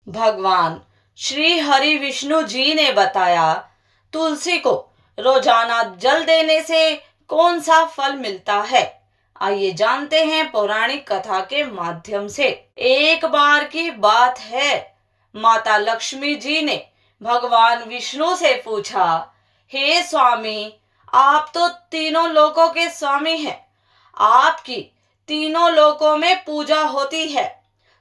भगवान श्री हरि विष्णु जी ने बताया, तुलसी को रोजाना जल देने से कौन सा फल मिलता है। आइए जानते हैं पौराणिक कथा के माध्यम से। एक बार की बात है, माता लक्ष्मी जी ने भगवान विष्णु से पूछा, हे स्वामी, आप तो तीनों लोकों के स्वामी हैं। आपकी तीनों लोकों में पूजा होती है।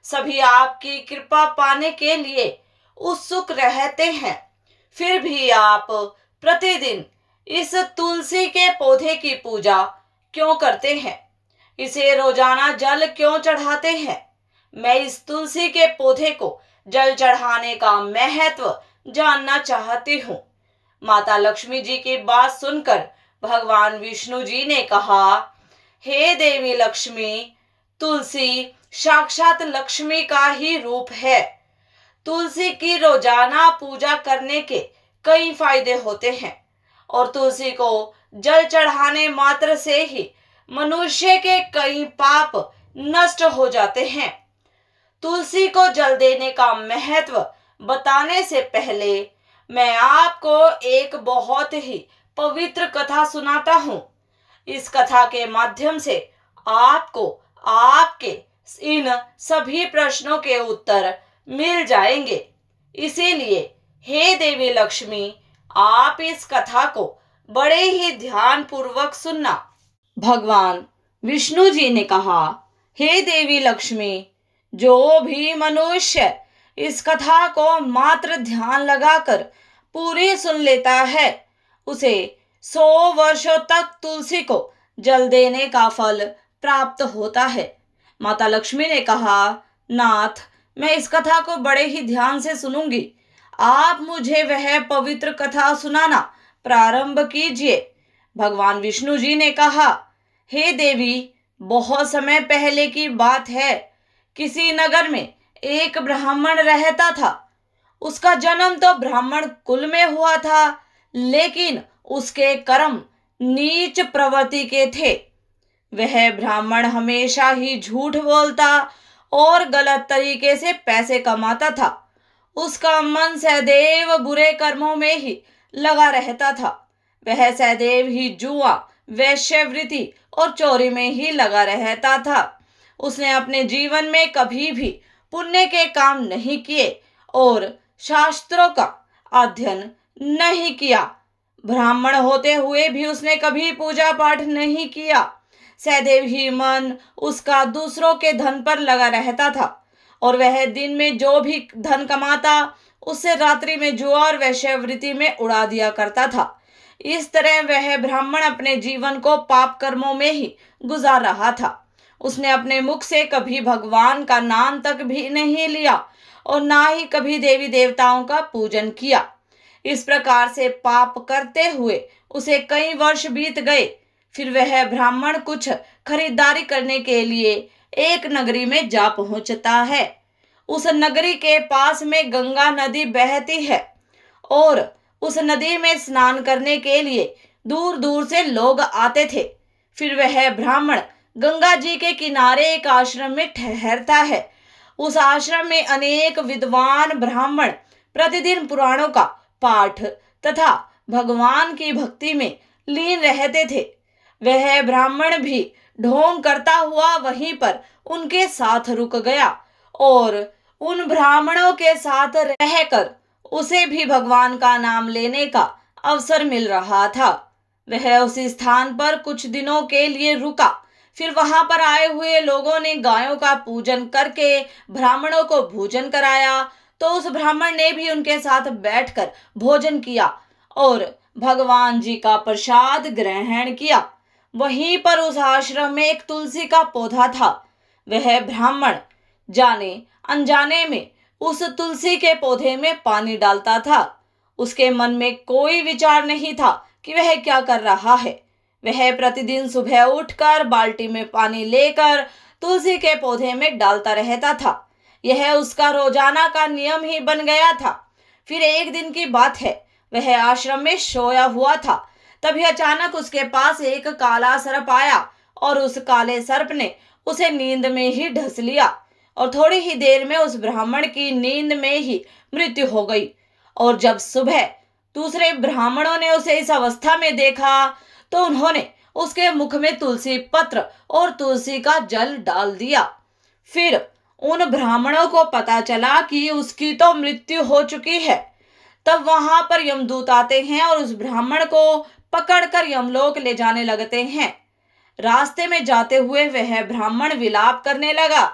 सभी आपकी कृपा पाने के लिए उत्सुक रहते हैं। फिर भी आप प्रतिदिन इस तुलसी के पौधे की पूजा क्यों करते हैं? इसे रोजाना जल क्यों चढ़ाते हैं? मैं इस तुलसी के पौधे को जल चढ़ाने का महत्व जानना चाहती हूँ। माता लक्ष्मी जी की बात सुनकर भगवान विष्णु जी ने कहा, हे देवी लक्ष्मी, तुलसी साक्षात लक्ष्मी का ही रूप है। तुलसी की रोजाना पूजा करने के कई फायदे होते हैं और तुलसी को जल चढ़ाने मात्र से ही मनुष्य के कई पाप नष्ट हो जाते हैं। तुलसी को जल देने का महत्व बताने से पहले मैं आपको एक बहुत ही पवित्र कथा सुनाता हूँ। इस कथा के माध्यम से आपको आपके इन सभी प्रश्नों के उत्तर मिल जाएंगे। इसीलिए हे देवी लक्ष्मी, आप इस कथा को बड़े ही ध्यान पूर्वक सुनना। भगवान विष्णु जी ने कहा, हे देवी लक्ष्मी, जो भी मनुष्य इस कथा को मात्र ध्यान लगाकर पूरी सुन लेता है, उसे 100 वर्षों तक तुलसी को जल देने का फल प्राप्त होता है। माता लक्ष्मी ने कहा, नाथ, मैं इस कथा को बड़े ही ध्यान से सुनूंगी। आप मुझे वह पवित्र कथा सुनाना प्रारंभ कीजिए। भगवान विष्णु जी ने कहा, हे देवी, बहुत समय पहले की बात है। किसी नगर में एक ब्राह्मण रहता था। उसका जन्म तो ब्राह्मण कुल में हुआ था, लेकिन उसके कर्म नीच प्रवृत्ति के थे। वह ब्राह्मण हमेशा ही झूठ बोलता और गलत तरीके से पैसे कमाता था। उसका मन सदैव बुरे कर्मों में ही लगा रहता था। वह सदैव ही जुआ, वेश्यावृत्ति और चोरी में ही लगा रहता था। उसने अपने जीवन में कभी भी पुण्य के काम नहीं किए और शास्त्रों का अध्ययन नहीं किया। ब्राह्मण होते हुए भी उसने कभी पूजा पाठ नहीं किया। सदैव ही मन उसका दूसरों के धन पर लगा रहता था और वह दिन में जो भी धन कमाता उससे रात्रि में जुआ और वेश्यावृत्ति में उड़ा दिया करता था। इस तरह वह ब्राह्मण अपने जीवन को पाप कर्मों में ही गुजार रहा था। उसने अपने मुख से कभी भगवान का नाम तक भी नहीं लिया और ना ही कभी देवी देवताओं का पूजन किया। इस प्रकार से पाप करते हुए उसे कई वर्ष बीत गए। फिर वह ब्राह्मण कुछ खरीदारी करने के लिए एक नगरी में जा पहुंचता है। उस नगरी के पास में गंगा नदी बहती है और उस नदी में स्नान करने के लिए दूर दूर से लोग आते थे। फिर वह ब्राह्मण गंगा जी के किनारे एक आश्रम में ठहरता है। उस आश्रम में अनेक विद्वान ब्राह्मण प्रतिदिन पुराणों का पाठ तथा भगवान की भक्ति में लीन रहते थे। वह ब्राह्मण भी ढोंग करता हुआ वहीं पर उनके साथ रुक गया और उन ब्राह्मणों के साथ रहकर उसे भी भगवान का नाम लेने का अवसर मिल रहा था। वह उस स्थान पर कुछ दिनों के लिए रुका। फिर वहां पर आए हुए लोगों ने गायों का पूजन करके ब्राह्मणों को भोजन कराया, तो उस ब्राह्मण ने भी उनके साथ बैठकर भोजन किया और भगवान जी का प्रसाद ग्रहण किया। वहीं पर उस आश्रम में एक तुलसी का पौधा था। वह ब्राह्मण जाने अनजाने में उस तुलसी के पौधे में पानी डालता था। उसके मन में कोई विचार नहीं था कि वह क्या कर रहा है। वह प्रतिदिन सुबह उठकर बाल्टी में पानी लेकर तुलसी के पौधे में डालता रहता था। यह उसका रोजाना का नियम ही बन गया था। फिर एक दिन की बात है, वह आश्रम में सोया हुआ था। तभी अचानक उसके पास एक काला सर्प आया और उस काले सर्प ने उसे नींद में ही ढस लिया। और थोड़ी ही देर में उस ब्राह्मण की नींद में ही मृत्यु हो गई। और जब सुबह दूसरे ब्राह्मणों ने उसे इस अवस्था में देखा तो उन्होंने उसके मुख में तुलसी पत्र और तुलसी का जल डाल दिया। फिर उन ब्राह्मणों को पता चला कि उसकी तो मृत्यु हो चुकी है। तब वहां पर यमदूत आते हैं और उस ब्राह्मण को पकड़कर यमलोक ले जाने लगते हैं। रास्ते में जाते हुए वह ब्राह्मण विलाप करने लगा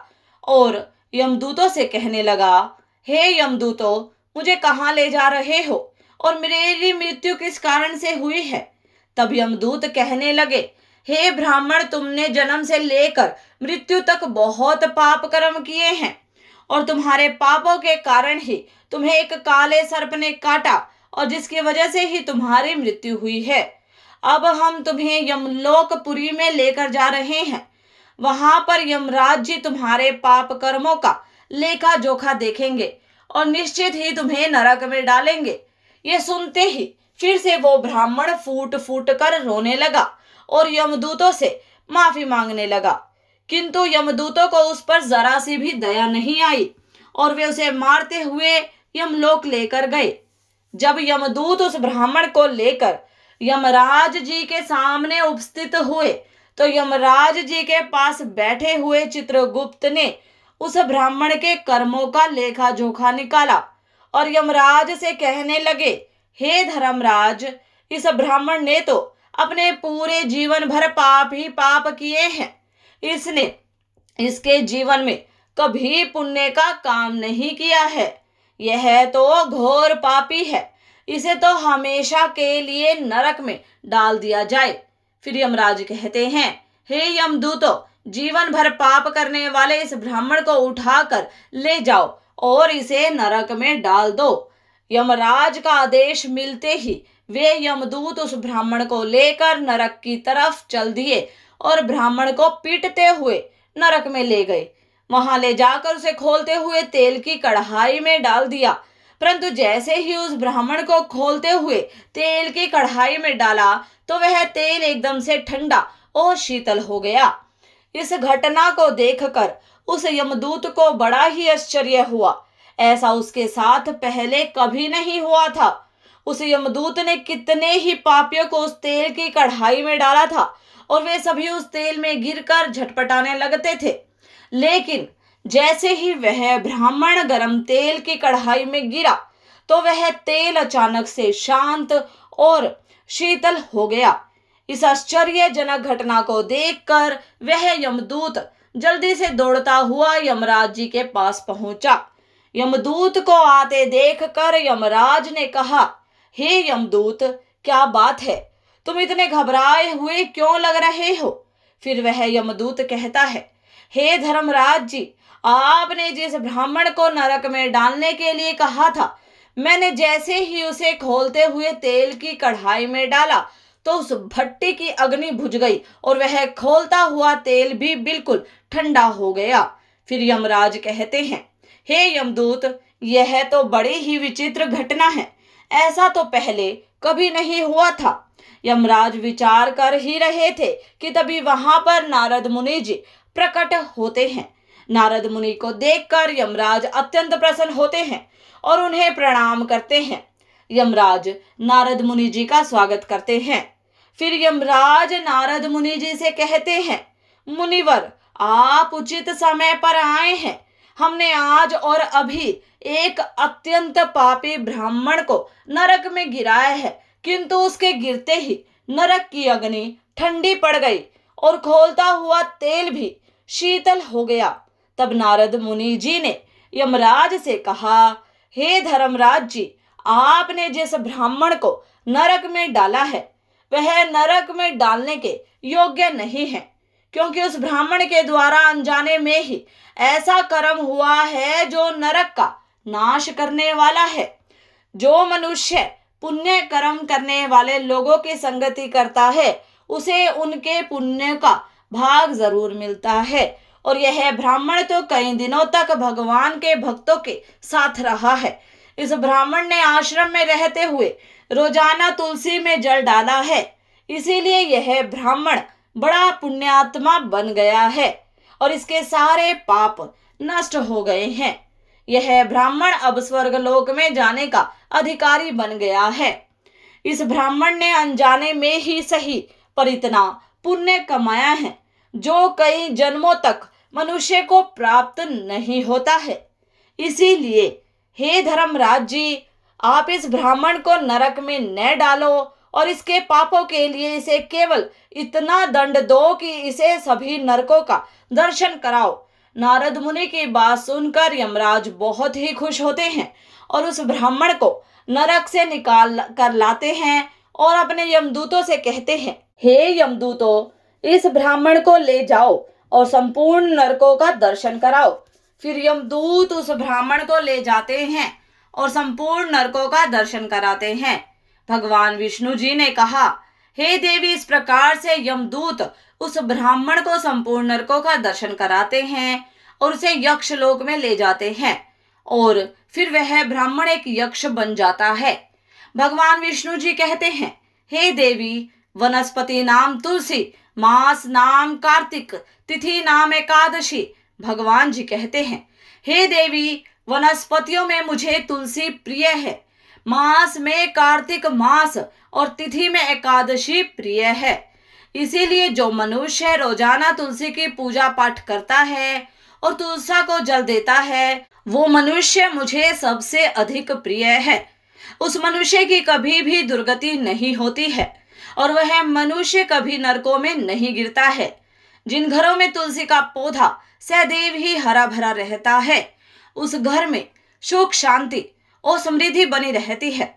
और यमदूतों से कहने लगा, हे यमदूतों, मुझे कहाँ ले जा रहे हो और मेरी मृत्यु किस कारण से हुई है? तब यमदूत कहने लगे, हे ब्राह्मण, तुमने जन्म से लेकर मृत्यु तक बहुत पाप कर्म किए हैं और तुम्हारे पापों के कारण ही तुम्हें एक काले सर्प ने काटा और जिसकी वजह से ही तुम्हारी मृत्यु हुई है। अब हम तुम्हें यमलोकपुरी में लेकर जा रहे हैं। वहां पर यमराज जी तुम्हारे पाप कर्मों का लेखा जोखा देखेंगे और निश्चित ही तुम्हें नरक में डालेंगे। ये सुनते ही फिर से वो ब्राह्मण फूट फूट कर रोने लगा और यमदूतों से माफी मांगने लगा, किंतु यमदूतों को उस पर जरा सी भी दया नहीं आई और वे उसे मारते हुए यमलोक लेकर गए। जब यमदूत उस ब्राह्मण को लेकर यमराज जी के सामने उपस्थित हुए तो यमराज जी के पास बैठे हुए चित्रगुप्त ने उस ब्राह्मण के कर्मों का लेखा जोखा निकाला और यमराज से कहने लगे, हे धर्मराज, इस ब्राह्मण ने तो अपने पूरे जीवन भर पाप ही पाप किए हैं। इसने इसके जीवन में कभी पुण्य का काम नहीं किया है। यह तो घोर पापी है। इसे तो हमेशा के लिए नरक में डाल दिया जाए। फिर यमराज कहते हैं, हे यमदूतों, जीवन भर पाप करने वाले इस ब्राह्मण को उठाकर ले जाओ और इसे नरक में डाल दो। यमराज का आदेश मिलते ही वे यमदूत उस ब्राह्मण को लेकर नरक की तरफ चल दिए और ब्राह्मण को पीटते हुए नरक में ले गए। वहां ले जाकर उसे खोलते हुए तेल की कढ़ाई में डाल दिया, परंतु जैसे ही उस ब्राह्मण को खोलते हुए तेल की कढ़ाई में डाला तो वह तेल एकदम से ठंडा और शीतल हो गया। इस घटना को देखकर उस यमदूत को बड़ा ही आश्चर्य हुआ। ऐसा उसके साथ पहले कभी नहीं हुआ था। उस यमदूत ने कितने ही पापियों को उस तेल की कढ़ाई में डाला था और वे सभी उस तेल में गिरकर झटपटाने लगते थे, लेकिन जैसे ही वह ब्राह्मण गरम तेल की कढ़ाई में गिरा तो वह तेल अचानक से शांत और शीतल हो गया। इस आश्चर्यजनक घटना को देखकर वह यमदूत जल्दी से दौड़ता हुआ यमराज जी के पास पहुंचा। यमदूत को आते देखकर यमराज ने कहा, हे यमदूत, क्या बात है? तुम इतने घबराए हुए क्यों लग रहे हो? फिर वह यमदूत कहता है, हे धर्मराज जी, आपने जिस ब्राह्मण को नरक में डालने के लिए कहा था, मैंने जैसे ही उसे खोलते हुए तेल की कढ़ाई में डाला तो उस भट्टी की अग्नि बुझ गई और वह खोलता हुआ तेल भी बिल्कुल ठंडा हो गया। फिर यमराज कहते हैं, हे यमदूत, यह तो बड़ी ही विचित्र घटना है। ऐसा तो पहले कभी नहीं हुआ था। यमराज विचार कर ही रहे थे कि तभी वहां पर नारद मुनि जी प्रकट होते हैं। नारद मुनि को देखकर यमराज अत्यंत प्रसन्न होते हैं और उन्हें प्रणाम करते हैं। यमराज नारद मुनि जी का स्वागत करते हैं। फिर यमराज नारद मुनि जी से कहते हैं, मुनिवर, आप उचित समय पर आए हैं। हमने आज और अभी एक अत्यंत पापी ब्राह्मण को नरक में गिराया है, किंतु उसके गिरते ही नरक की अग्नि ठंडी पड़ गई और खोलता हुआ तेल भी शीतल हो गया। तब नारद मुनि जी ने यमराज से कहा, हे धर्मराज जी, आपने जिस ब्राह्मण को नरक में डाला है वह नरक में डालने के योग्य नहीं है, क्योंकि उस ब्राह्मण के द्वारा अनजाने में ही ऐसा कर्म हुआ है जो नरक का नाश करने वाला है। जो मनुष्य पुण्य कर्म करने वाले लोगों की संगति करता है उसे उनके पुण्य का भाग जरूर मिलता है। और यह ब्राह्मण तो कई दिनों तक भगवान के भक्तों के साथ रहा है। इस ब्राह्मण ने आश्रम में रहते हुए रोजाना तुलसी में जल डाला है, इसीलिए यह ब्राह्मण बड़ा पुण्यात्मा बन गया है और इसके सारे पाप नष्ट हो गए हैं। यह ब्राह्मण अब स्वर्ग लोक में जाने का अधिकारी बन गया है। इस ब्राह्मण ने अनजाने में ही सही पर इतना पुण्य कमाया है जो कई जन्मों तक मनुष्य को प्राप्त नहीं होता है। इसीलिए हे धर्मराज जी, आप इस ब्राह्मण को नरक में न डालो और इसके पापों के लिए इसे केवल इतना दंड दो कि इसे सभी नरकों का दर्शन कराओ। नारद मुनि की बात सुनकर यमराज बहुत ही खुश होते हैं और उस ब्राह्मण को नरक से निकाल कर लाते हैं और अपने यमदूतों से कहते हैं, हे यमदूतों, इस ब्राह्मण को ले जाओ और संपूर्ण नरकों का दर्शन कराओ। फिर यमदूत उस ब्राह्मण को ले जाते हैं और संपूर्ण नरकों का दर्शन कराते हैं। भगवान विष्णु जी ने कहा, हे देवी, इस प्रकार से यमदूत उस ब्राह्मण को संपूर्ण नरकों का दर्शन कराते हैं और उसे यक्ष लोक में ले जाते हैं और फिर वह ब्राह्मण एक यक्ष बन जाता है। भगवान विष्णु जी कहते हैं, हे देवी, वनस्पति नाम तुलसी, मास नाम कार्तिक, तिथि नाम एकादशी। भगवान जी कहते हैं, हे देवी, वनस्पतियों में मुझे तुलसी प्रिय है, मास में कार्तिक मास और तिथि में एकादशी प्रिय है। इसीलिए जो मनुष्य रोजाना तुलसी की पूजा पाठ करता है और तुलसा को जल देता है, वो मनुष्य मुझे सबसे अधिक प्रिय है। उस मनुष्य की कभी भी दुर्गति नहीं होती है और वह मनुष्य कभी नरकों में नहीं गिरता है। जिन घरों में तुलसी का पौधा सदैव ही हरा भरा रहता है, उस घर में सुख, शांति और समृद्धि बनी रहती है।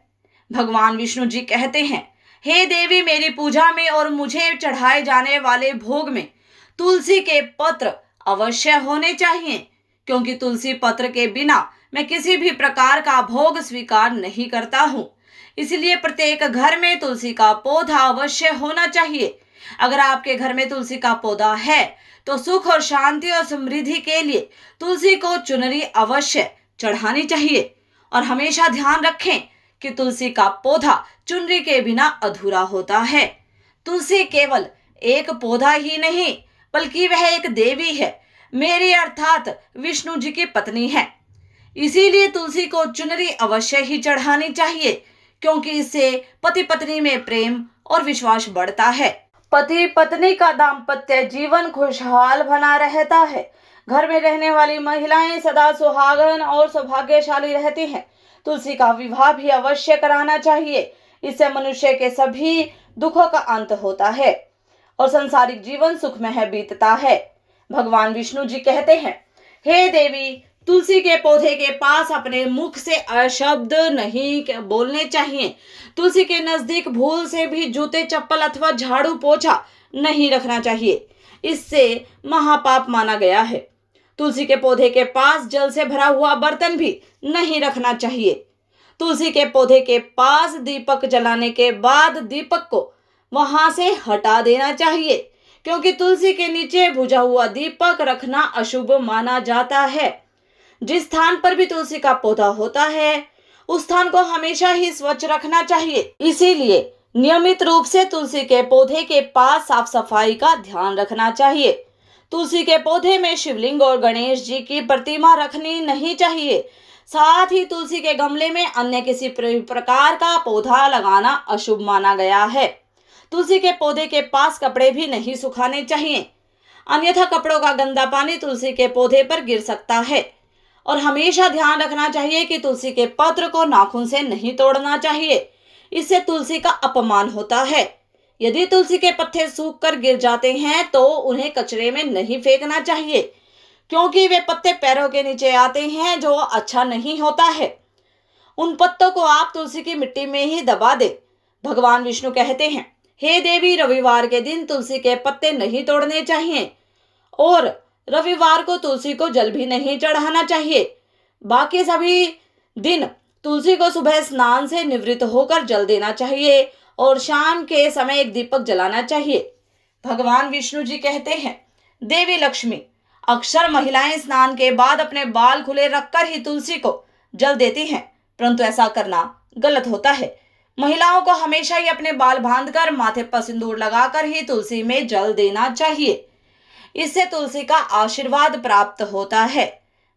भगवान विष्णु जी कहते हैं, हे देवी, मेरी पूजा में और मुझे चढ़ाए जाने वाले भोग में तुलसी के पत्र अवश्य होने चाहिए, क्योंकि तुलसी पत्र के बिना मैं किसी भी प्रकार का भोग स्वीकार नहीं करता हूँ। इसलिए प्रत्येक घर में तुलसी का पौधा अवश्य होना चाहिए। अगर आपके घर में तुलसी का पौधा है तो सुख और शांति और समृद्धि के लिए तुलसी को चुनरी अवश्य चढ़ानी चाहिए। और हमेशा ध्यान रखें कि तुलसी का पौधा चुनरी के बिना अधूरा होता है। तुलसी केवल एक पौधा ही नहीं, बल्कि वह एक देवी है, मेरी अर्थात विष्णु जी की पत्नी है। इसीलिए तुलसी को चुनरी अवश्य ही चढ़ानी चाहिए, क्योंकि इससे पति पत्नी में प्रेम और विश्वास बढ़ता है। पति पत्नी का दाम्पत्य जीवन खुशहाल बना रहता है। घर में रहने वाली महिलाएं सदा सुहागन और सौभाग्यशाली रहती हैं। तुलसी का विवाह भी अवश्य कराना चाहिए। इससे मनुष्य के सभी दुखों का अंत होता है और सांसारिक जीवन सुखमय बीतता है। भगवान विष्णु जी कहते हैं, हे देवी, तुलसी के पौधे के पास अपने मुख से अशब्द नहीं बोलने चाहिए। तुलसी के नजदीक भूल से भी जूते, चप्पल अथवा झाड़ू पोछा नहीं रखना चाहिए। इससे महापाप माना गया है। तुलसी के पौधे के पास जल से भरा हुआ बर्तन भी नहीं रखना चाहिए। तुलसी के पौधे के पास दीपक जलाने के बाद दीपक को वहां से हटा देना चाहिए, क्योंकि तुलसी के नीचे बुझा हुआ दीपक रखना अशुभ माना जाता है। जिस स्थान पर भी तुलसी का पौधा होता है, उस स्थान को हमेशा ही स्वच्छ रखना चाहिए। इसीलिए नियमित रूप से तुलसी के पौधे के पास साफ सफाई का ध्यान रखना चाहिए। तुलसी के पौधे में शिवलिंग और गणेश जी की प्रतिमा रखनी नहीं चाहिए। साथ ही तुलसी के गमले में अन्य किसी प्रकार का पौधा लगाना अशुभ माना गया है। तुलसी के पौधे के पास कपड़े भी नहीं सुखाने चाहिए, अन्यथा कपड़ों का गंदा पानी तुलसी के पौधे पर गिर सकता है। और हमेशा ध्यान रखना चाहिए कि तुलसी के पत्र को नाखून से नहीं तोड़ना चाहिए, इससे तुलसी का अपमान होता है। यदि तुलसी के पत्ते सूख कर गिर जाते हैं तो उन्हें कचरे में नहीं फेंकना चाहिए, क्योंकि वे पत्ते पैरों के नीचे आते हैं, जो अच्छा नहीं होता है। उन पत्तों को आप तुलसी की मिट्टी में ही दबा दे। भगवान विष्णु कहते हैं, हे देवी, रविवार के दिन तुलसी के पत्ते नहीं तोड़ने चाहिए और रविवार को तुलसी को जल भी नहीं चढ़ाना चाहिए। बाकी सभी दिन तुलसी को सुबह स्नान से निवृत्त होकर जल देना चाहिए और शाम के समय एक दीपक जलाना चाहिए। भगवान विष्णु जी कहते हैं, देवी लक्ष्मी, अक्सर महिलाएं स्नान के बाद अपने बाल खुले रखकर ही तुलसी को जल देती हैं, परंतु ऐसा करना गलत होता है। महिलाओं को हमेशा ही अपने बाल बांधकर माथे पर सिंदूर लगाकर ही तुलसी में जल देना चाहिए। इससे तुलसी का आशीर्वाद प्राप्त होता है।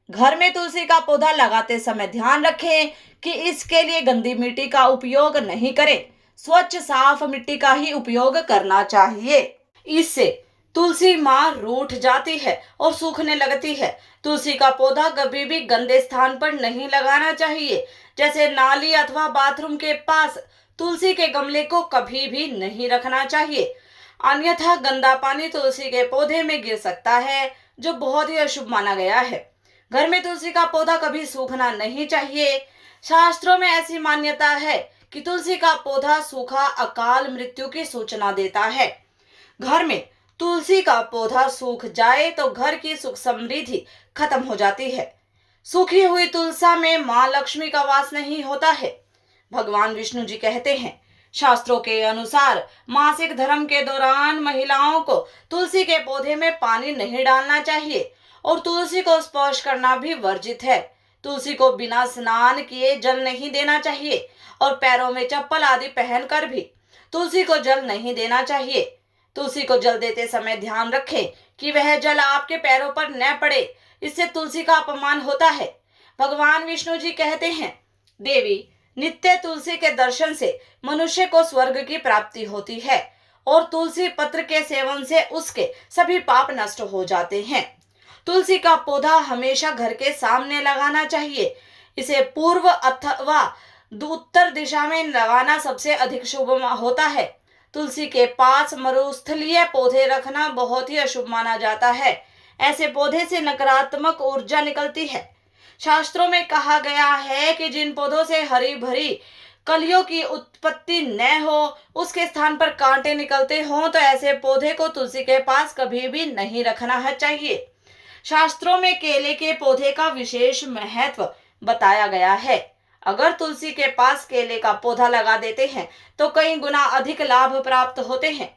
घर में तुलसी का पौधा लगाते समय ध्यान रखें कि इसके लिए गंदी मिट्टी का उपयोग नहीं करें। स्वच्छ साफ मिट्टी का ही उपयोग करना चाहिए। इससे तुलसी मां रूठ जाती है और सूखने लगती है। तुलसी का पौधा कभी भी गंदे स्थान पर नहीं लगाना चाहिए, जैसे नाली अथवा बाथरूम के पास। तुलसी के गमले को कभी भी नहीं रखना चाहिए, अन्यथा गंदा पानी तुलसी के पौधे में गिर सकता है, जो बहुत ही अशुभ माना गया है। घर में तुलसी का पौधा कभी सूखना नहीं चाहिए। शास्त्रों में ऐसी मान्यता है कि तुलसी का पौधा सूखा अकाल मृत्यु की सूचना देता है। घर में तुलसी का पौधा सूख जाए तो घर की सुख समृद्धि खत्म हो जाती है। सूखी हुई तुलसा में मां लक्ष्मी का वास नहीं होता है। भगवान विष्णु जी कहते हैं, शास्त्रों के अनुसार मासिक धर्म के दौरान महिलाओं को तुलसी के पौधे में पानी नहीं डालना चाहिए और तुलसी को स्पर्श करना भी वर्जित है। तुलसी को बिना स्नान किए जल नहीं देना चाहिए और पैरों में चप्पल आदि पहनकर भी तुलसी को जल नहीं देना चाहिए। तुलसी को जल देते समय ध्यान रखें कि वह जल आपके पैरों पर न पड़े, इससे तुलसी का अपमान होता है। भगवान विष्णु जी कहते हैं, देवी नित्य तुलसी के दर्शन से मनुष्य को स्वर्ग की प्राप्ति होती है और तुलसी पत्र के सेवन से उसके सभी पाप नष्ट हो जाते हैं। तुलसी का पौधा हमेशा घर के सामने लगाना चाहिए। इसे पूर्व अथवा उत्तर दिशा में लगाना सबसे अधिक शुभ होता है। तुलसी के पास मरुस्थलीय पौधे रखना बहुत ही अशुभ माना जाता है। ऐसे पौधे से नकारात्मक ऊर्जा निकलती है। शास्त्रों में कहा गया है कि जिन पौधों से हरी भरी कलियों की उत्पत्ति न हो, उसके स्थान पर कांटे निकलते हों, तो ऐसे पौधे को तुलसी के पास कभी भी नहीं रखना है चाहिए। शास्त्रों में केले के पौधे का विशेष महत्व बताया गया है। अगर तुलसी के पास केले का पौधा लगा देते हैं तो कई गुना अधिक लाभ प्राप्त होते हैं।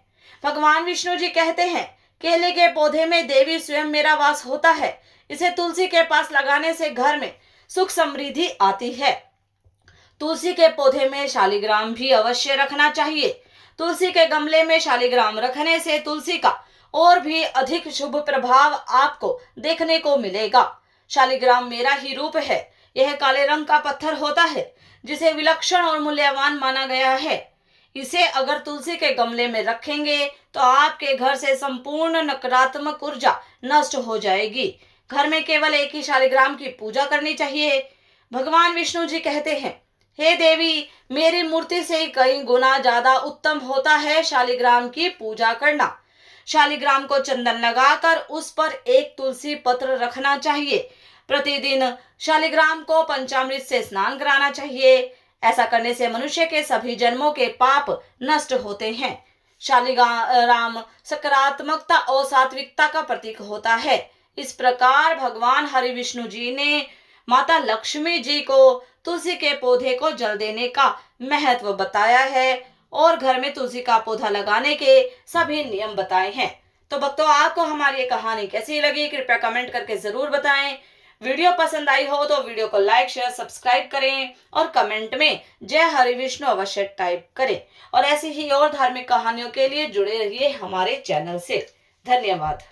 भगवान विष्णु जी कहते हैं, केले के पौधे में देवी स्वयं मेरा वास होता है। इसे तुलसी के पास लगाने से घर में सुख समृद्धि आती है। तुलसी के पौधे में शालिग्राम भी अवश्य रखना चाहिए। तुलसी के गमले में शालिग्राम रखने से तुलसी का और भी अधिक शुभ प्रभाव आपको देखने को मिलेगा। शालिग्राम मेरा ही रूप है। यह काले रंग का पत्थर होता है, जिसे विलक्षण और मूल्यवान माना गया है। इसे अगर तुलसी के गमले में रखेंगे तो आपके घर से संपूर्ण नकारात्मक ऊर्जा नष्ट हो जाएगी। घर में केवल एक ही शालिग्राम की पूजा करनी चाहिए। भगवान विष्णु जी कहते हैं, हे देवी, मेरी मूर्ति से कई गुना ज्यादा उत्तम होता है शालिग्राम की पूजा करना। शालिग्राम को चंदन लगाकर उस पर एक तुलसी पत्र रखना चाहिए। प्रतिदिन शालिग्राम को पंचामृत से स्नान कराना चाहिए। ऐसा करने से मनुष्य के सभी जन्मों के पाप नष्ट होते हैं। शालिग्राम सकारात्मकता और सात्विकता का प्रतीक होता है। इस प्रकार भगवान हरि विष्णु जी ने माता लक्ष्मी जी को तुलसी के पौधे को जल देने का महत्व बताया है और घर में तुलसी का पौधा लगाने के सभी नियम बताए हैं। तो भक्तों, आपको हमारी ये कहानी कैसी लगी, कृपया कमेंट करके जरूर बताएं। वीडियो पसंद आई हो तो वीडियो को लाइक शेयर सब्सक्राइब करें और कमेंट में जय हरि विष्णु अवश्य टाइप करें। और ऐसी ही और धार्मिक कहानियों के लिए जुड़े रहिए हमारे चैनल से। धन्यवाद।